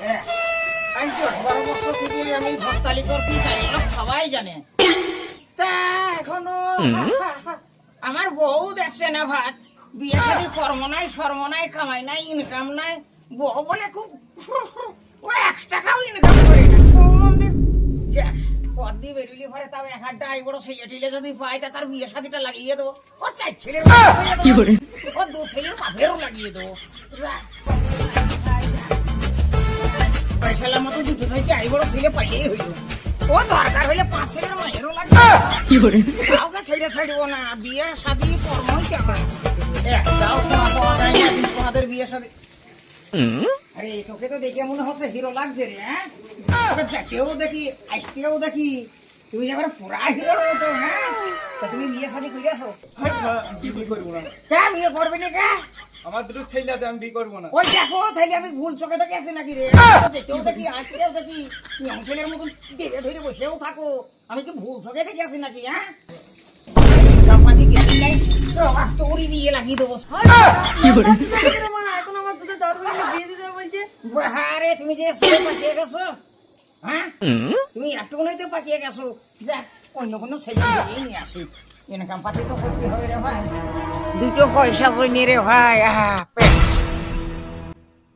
আমি 10-12 বছর থেকে আমি ঘরতালি করছি, জানি না, সবাই জানে। তা এখনো আমার বউ দেখছে না ভাত, বিয়ে শাদী কর্ম নাই, শর্ম নাই, কামাই নাই, ইনকাম নাই। বউ বলে খুব ও 1 টাকাও ইনকাম করে না। সম্বন্ধে পর দিয়ে বেরিয়ে পরে তাও 1-8টা বড় ছেলে টিলে যদি পাই তা তার বিয়ে শাদীটা লাগিয়ে দেবো। ও 4 ছেলের ও 2 ছেলের বাপেরও লাগিয়ে দেবো। পয়সালার মতো 2 থেকে বড় ছেলে পাইলেই হইল। ও দরকার হইলে 5 ছেলের মায়েরও লাগবে। কাউকে ছেড়ে ছাড়বো না, বিয়ে শাদী কর্মই কেমন একটাও শোনা পাওয়া যায় না। তোমাদের বিয়ে শাদী আরে তোকে তো দেখে মনে হচ্ছে হিরো লাগছে রে। হ্যাঁ, তোকে যেতেও দেখি, আসতেও দেখি, তুমি যাবার পুরা হিরো তো। হ্যাঁ, তা তুমি বিয়ে শাদী করেছো? বিয়ে করবো না। কে বিয়ে করবি না? কে আমার 2 ছেলে আছে, আমি বিয়ে করবো না। ওই দেখো তাইলে আমি ভুল চোখে দেখে আছি নাকি রে? যেতেও দেখি, আসতেও দেখি, ইয়ং ছেলের মতন ধীরে ধীরে বসেও থাকো, আমি কি ভুল চোখে দেখে আছি নাকি? হ্যাঁ, জাপানি গেছি নাই তো তোরই বিয়ে লাগিয়ে দেবো। এখন আমার দুটো দরকার বিয়ে দিতে বলছে। আরে তুমি যে ছেলে পাঠিয়ে গেছো, হ্যাঁ তুমি একটু নইতে পাঠিয়ে গেছো, যাক অন্য কোনো ছেলে নিয়ে আসি, ইনকাম পাতি তো করতে হবে রে ভাই। 2 পয়সা জন্য রে ভাই,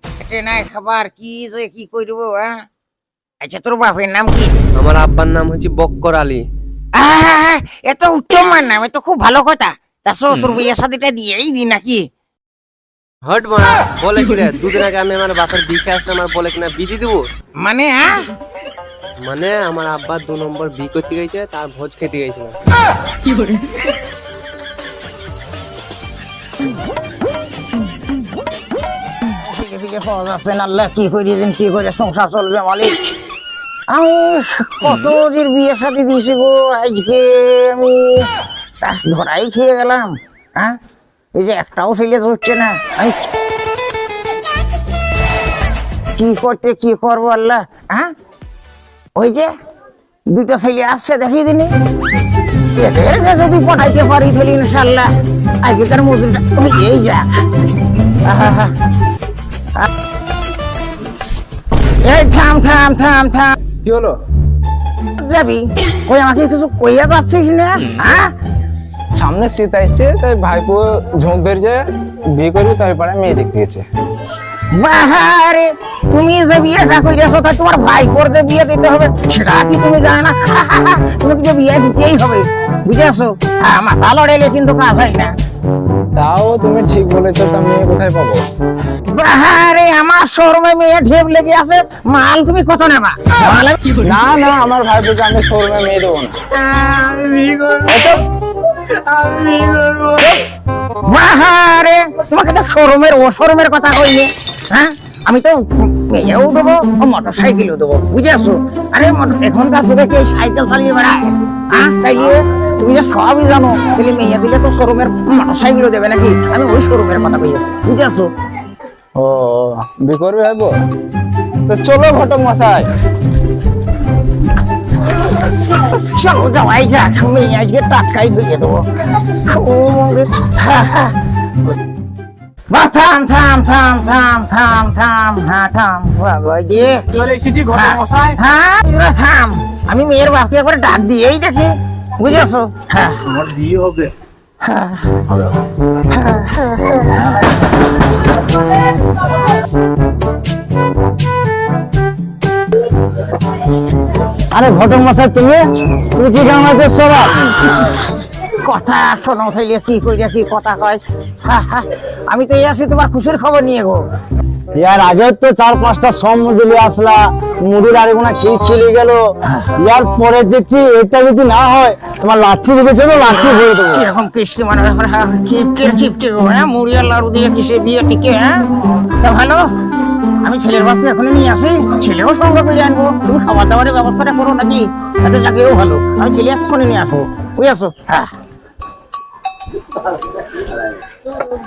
পেটে নাই খাবার, কি যে কি করব। হ্যাঁ, আচ্ছা তোর বাপের নাম কি? আমার আব্বার নাম হচ্ছে বক্কর আলী। এত উত্তম নাম, এত খুব ভালো কথা। তাছাড়া তোর বিয়ে শাদীটা দিয়েই দি নাকি? হট মারা বলে কি রে, 2 দিন আগে আমি আমার বাপের বিয়ে আসলাম, আর বলে কিনা বিয়ে দেবো। মানে হ্যাঁ, মানে আমার আব্বা 2 নম্বর বিয়ে করতে গেছে, তার ভোজ খেতে গেছিল। আল্লাহ কি করেছেন, কি করে সংসার চলবে মালিক। আমি কত যে বিয়ে শাদী দিয়েছি গো, আজকে আমি ধরাই খেয়ে গেলাম। হ্যাঁ, এই যে একটাও ছেলে হচ্ছে না, আমি কি করতে কি করবো আল্লাহ। হ্যাঁ, ওই যে 2টা ছেলে আসছে, দেখিয়ে দিনি, এদেরকে যদি পটাইতে পারি তাহলে ইনশাল্লাহ আগেকার মজুরিটা এই যাক। এই থাম থাম থাম থাম, কি হলো? যাবি কই? আমাকে কিছু কইয়া যাচ্ছিস না? হ্যাঁ, সামনে শীত আসছে, তাই ভাইপো ঝোঁক ধরছে, বিয়ে করবি, তাই পারে মেয়ে দেখতে গেছে। বাহারে তুমি যে বিয়েটা কইরেছো, তাই তোমার ভাইপোর যে বিয়ে দিতে হবে সেটা কি তুমি জানো না? তুমি যে বিয়ে দিতেই হবে, বুঝেছো? হ্যাঁ, মাথা লড়াইলে কিন্তু কাজ হয় না। তাও তুমি ঠিক বলেছো, তা মেয়ে কোথায় পাবো? বাহারে আমার শোরুমে মেয়ে ঢেপ লেগে আছে, মাল তুমি কত নেবা? না না, আমার ভাইপোকে আমি শোরুমে মেয়ে দেবো না। বাহারে তোমাকে তো শোরুমের ও শোরুমের কথা কইলে। হ্যাঁ, আমি তো মেয়েও দেবো, মোটর সাইকেলও দেবো, বুঝেছো? আরে এখনকার যুগে কি সাইকেল চালিয়ে বেড়ায়? হ্যাঁ, তাইলে তুমি যে সবই জানো, তাহলে মেয়ে দিলে তো শোরুমের মোটর সাইকেলও দেবে নাকি? আমি ওই শোরুমের কথা কইছি, বুঝেছো? ও, বিয়ে করবে ভাইপো? তো চলো ঘটক মশাই। চলো যাওয়াই যাক, মেয়ে আজকে টাটকাই ধুয়ে দেবো। থাম থাম থাম থাম থাম থাম, হ্যাঁ থাম, চলে এসেছি ঘটক মশাই। হ্যাঁ থাম, আমি মেয়ের বাপকে একবার ডাক দিয়েই দেখি, বুঝেছো? হ্যাঁ, আমার বিয়ে হবে। আরে ঘটক মশাই, তুমি কি জানাইতেছ? কথা শোনো, থাইলে কি কইরা কি কথা কয়। আমি তো এই আছি তোমার খুশির খবর নিয়ে গো। ইয়ার আগে তো 4-5টা সম দিলে আসলা, মুড়ির আরে গোনা খেয়ে চলে গেল। ইয়ার পরে যেটি এটা যদি না হয়, তোমার লাঠি দিবে, যেন লাঠি ভরে দেবো। কিরকম কৃষ্টি মানে কিপ্টের হ্যাঁ, মুড়িয়ার লাড়ু দিয়ে কিসে বিয়ে টিকে? হ্যাঁ, তা ভালো, আমি ছেলের বাপকে এখনো নিয়ে আসি, ছেলেও সঙ্গে করে আনবো। তুমি খাবার দাবারের ব্যবস্থাটা করো নাকি? তাতে লাগেও ভালো, আমি ছেলে এক্ষুনি নিয়ে আসবো, বুঝেছো? হ্যাঁ,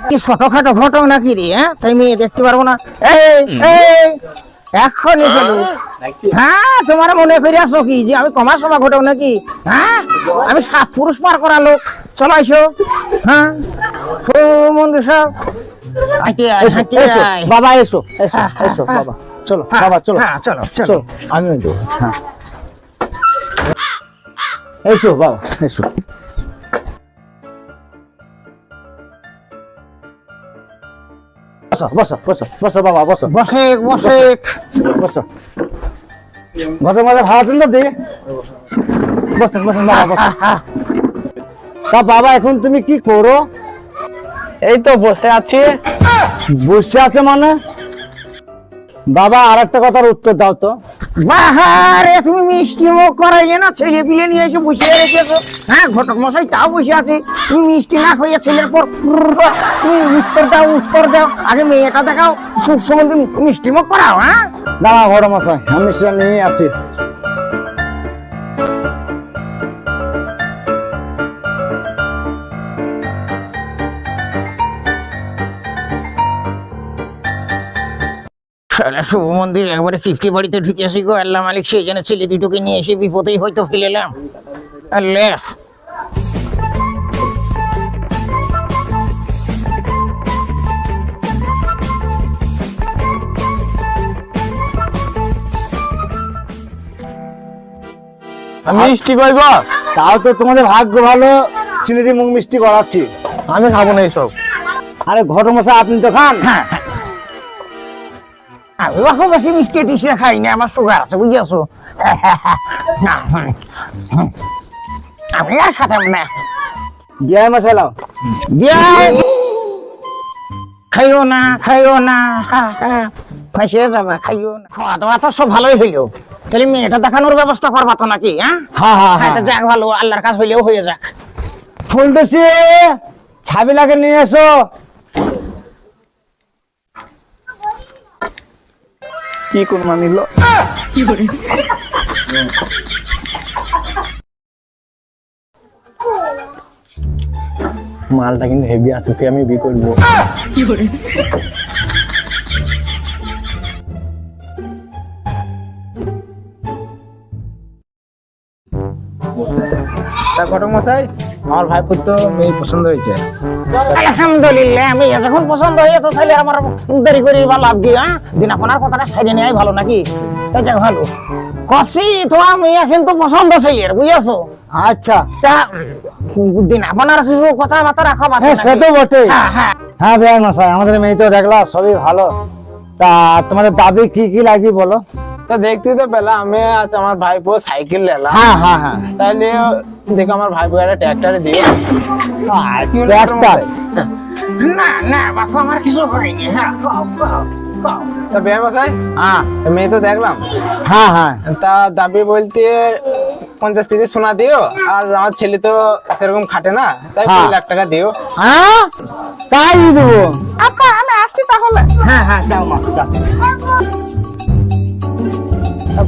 কি ছোটখাটো ঘটক নাকি রে? হ্যাঁ, তাই মেয়ে দেখতে পারবো না? এক্ষুনি চলো। হ্যাঁ, তোমার মনে করে আসো কি যে আমি কমার সময় ঘটক নাকি? হ্যাঁ, আমি 7 পুরুষ পার করা লোক। চলো আইসো। হ্যাঁ, ও বন্ধু সব বাবা, এসো এসো এসো বাবা। চলো বাবা চলো। হ্যাঁ চলো চলো চলো আমিও যাবো। হ্যাঁ এসো বাবা এসো। বসো বসো বসো বসো বাবা বসো বসে বসে বসো। ঘরের মধ্যে ভালো আছেন তো দি? বসেন বসেন বাবা বসো। তা বাবা এখন তুমি কি করো? এই তো বসে আছি। বসে আছে মানে? বাবা আর একটা কথার উত্তর দাও তো। বাহারে তুমি মিষ্টি মুখ করাইলে না, ছেলে পিলে নিয়ে এসে বসে রেখেছো। হ্যাঁ ঘটক মশাই তাও বসে আছে, তুমি মিষ্টি না খাইয়ে ছেলের পর তুমি উত্তর দাও। আগে মেয়েটা দেখাও, সুখ সম্বন্ধে মিষ্টি মুখ করাও। হ্যাঁ দাঁড়া ঘর মশাই, আমি সেটা নিয়ে আসি। শুভ মন্দির একবারে 50 বাড়িতে ঢুকে আসি গো আল্লাহ মালিক, সেই জন্য ছেলে দুটোকে নিয়ে এসে বিপদেই হয়তো ফেলেলাম। আল্লাহ আমি মিষ্টি কইব? তাও তো তোমাদের ভাগ্য ভালো, চিনি দিয়ে মুখ মিষ্টি করাচ্ছি। আমি খাবো না এইসব। আরে ঘর মশাই আপনি তো খান। হ্যাঁ হ্যাঁ। আমি বাকি বেশি মিষ্টি টিষ্টি খাই না, আমার সুগার আছে বুঝেছো। আমি আর খাতাম না। বিয়ে মশাই লাও। খাইও না খাইও না, ফাঁসিয়ে যাবে, খাইও না। খাওয়া দাওয়া তো সব ভালোই হইলো, তাহলে মেয়েটা দেখানোর ব্যবস্থা করবা তো নাকি? হ্যাঁ হ্যাঁ হ্যাঁ হ্যাঁ, হ্যাঁ। তা যাক ভালো, আল্লাহর কাজ হইলেও হয়ে যাক। ফুলটুসি ছাবিলাকে নিয়ে এসো। কি কোন মানিল? মালটা কিন্তু হেভি আছে, তোকে আমি বিয়ে করবো। তা ঘটক মশাই, আমার ভাইপুর তো মেয়ে পছন্দ হয়েছে। আলহামদুলিল্লাহ, আমি যখন পছন্দ হয়ে তো তাহলে আমার দেরি করি বা লাভ কি? হ্যাঁ দিন আপনার কথাটা সাইডে নেওয়াই ভালো নাকি? তাই যাক ভালো। কষি তোমার মেয়ে কিন্তু পছন্দ ছেলের, বুঝেছো? আচ্ছা তা দিন আপনার কিছু কথাবার্তা রাখা বাকি হ্যাঁ সে তো বটে। হ্যাঁ হ্যাঁ হ্যাঁ বিয়ে মশাই, আমাদের মেয়ে তো দেখলাম সবই ভালো। তা তোমাদের দাবি কি কি লাগবে বলো? তা দেখতে তো পেলাম, আমি আজ আমার ভাইপো সাইকেল নিলাম, হ্যাঁ হ্যাঁ হ্যাঁ। তাহলে দেখো আমার ভাইপো একটা ট্র্যাক্টর দিও। ট্রাক্টর? না না বাপু, আমার কিছু হয়নি। হ্যাঁ কও, কও, কও। তা বিয়ে মশাই, হ্যাঁ মেয়ে তো দেখলাম, হ্যাঁ হ্যাঁ। তা দাবি বলতে 50 কেজি সোনা দিও, আর আমার ছেলে তো সেরকম খাটে না, তাই হ্যাঁ। 2 লাখ টাকা দিও। হ্যাঁ তাই দেবো। আপা আমি আসছি তাহলে। হ্যাঁ হ্যাঁ যাও মা যাও।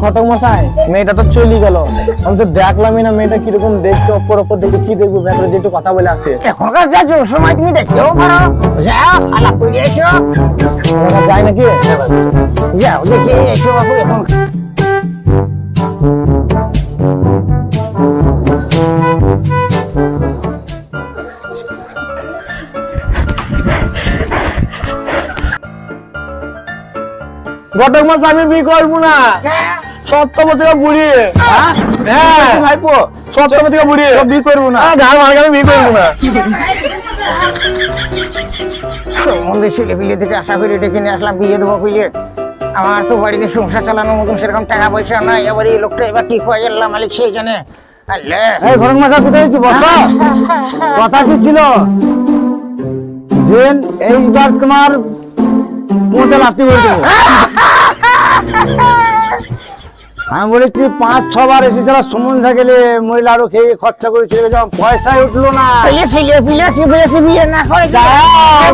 ঘটক মশাই, মেয়েটা তো চলে গেল, আমি তো দেখলামই না মেয়েটা কিরকম দেখতে, অপর দেখে কি দেখবো, ভেতরে যেটু কথা বলে আসে। এখনকার যা যোগ সময় তুমি দেখতেও পারো, যাও আলাপ করে এসো। ওরা যায় নাকি? যাও দেখে এসো বাপু। এখন ঘটক মশাই, আমি বিয়ে করবো না। সপ্তমতিকা বুড়ি, হ্যাঁ ভাইপো, সপ্তমতিকা বুড়ি বিয়ে করবো না। ধার মার্কে আমি বিয়ে করবো না। সম্বন্ধে ছেলে পিলে থেকে আশা করে ডেকে নিয়ে আসলাম বিয়ে দেবো বুঝলে। আমার তো বাড়িতে সংসার চালানোর মতন সেরকম টাকা পয়সা নাই, এবার এই লোকটা এবার ঠিক হয়ে গেল মালিক, সেই জানে। আল্লাহ এই ঘটক মশাই কোথায় আছি? বসো। কথা কি ছিল যে এইবার তোমার মোটে লাফটি বলতে আমি বলেছি 5-6 বার এসে যারা সমুদ্র গেলে মহিলা আরো খেয়ে খরচা করে চলে যাও, পয়সাই উঠলো না। ছেলে ছেলে পিলে কি বেশি বিয়ে না করে যাও,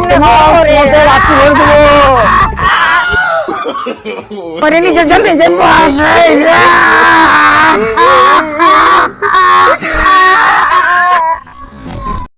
তোমার মোটে লাফটি ভরে দেবো। করে নিজের জন্য যে বসে